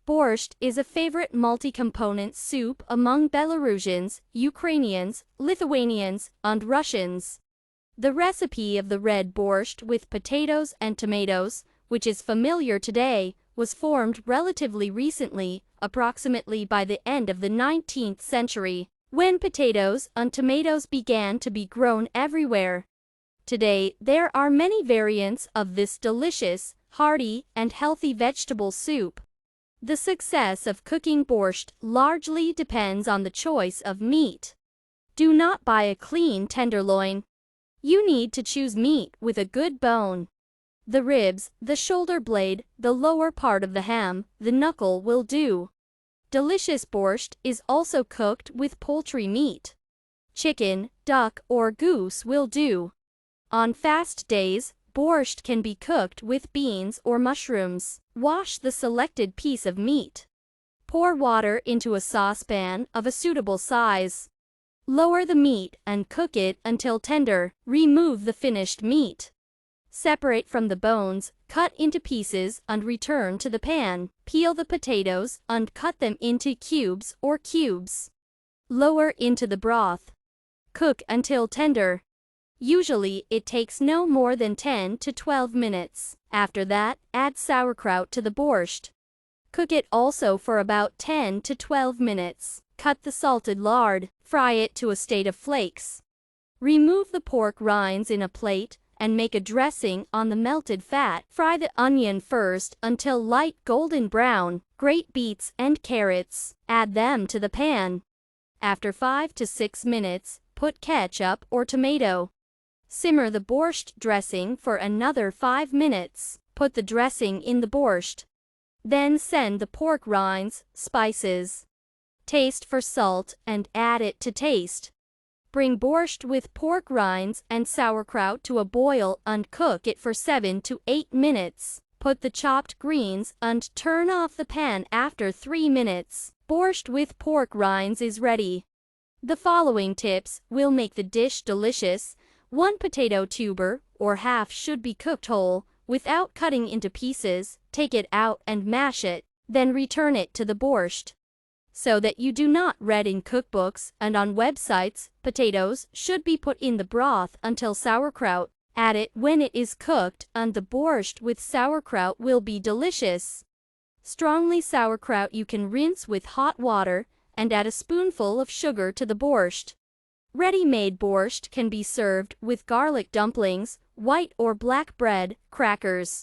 Borscht is a favorite multi-component soup among Belarusians, Ukrainians, Lithuanians, and Russians. The recipe of the red borscht with potatoes and tomatoes, which is familiar today, was formed relatively recently, approximately by the end of the 19th century, when potatoes and tomatoes began to be grown everywhere. Today, there are many variants of this delicious, hearty, and healthy vegetable soup. The success of cooking borscht largely depends on the choice of meat. Do not buy a clean tenderloin. You need to choose meat with a good bone. The ribs, the shoulder blade, the lower part of the ham, the knuckle will do. Delicious borscht is also cooked with poultry meat. Chicken, duck, or goose will do. On fast days, borscht can be cooked with beans or mushrooms. Wash the selected piece of meat. Pour water into a saucepan of a suitable size. Lower the meat and cook it until tender. Remove the finished meat. Separate from the bones, cut into pieces and return to the pan. Peel the potatoes and cut them into cubes or cubes. Lower into the broth. Cook until tender. Usually, it takes no more than 10 to 12 minutes. After that, add sauerkraut to the borscht. Cook it also for about 10 to 12 minutes. Cut the salted lard. Fry it to a state of flakes. Remove the pork rinds in a plate and make a dressing on the melted fat. Fry the onion first until light golden brown. Grate beets and carrots. Add them to the pan. After 5 to 6 minutes, put ketchup or tomato. Simmer the borscht dressing for another 5 minutes. Put the dressing in the borscht. Then send the pork rinds, spices. Taste for salt and add it to taste. Bring borscht with pork rinds and sauerkraut to a boil and cook it for 7 to 8 minutes. Put the chopped greens and turn off the pan after 3 minutes. Borscht with pork rinds is ready. The following tips will make the dish delicious. 1 potato tuber or half should be cooked whole, without cutting into pieces. Take it out and mash it, then return it to the borscht. So that you do not read in cookbooks and on websites, potatoes should be put in the broth until sauerkraut. Add it when it is cooked and the borscht with sauerkraut will be delicious. Strongly sauerkraut you can rinse with hot water and add a spoonful of sugar to the borscht. Ready-made borscht can be served with garlic dumplings, white or black bread, crackers.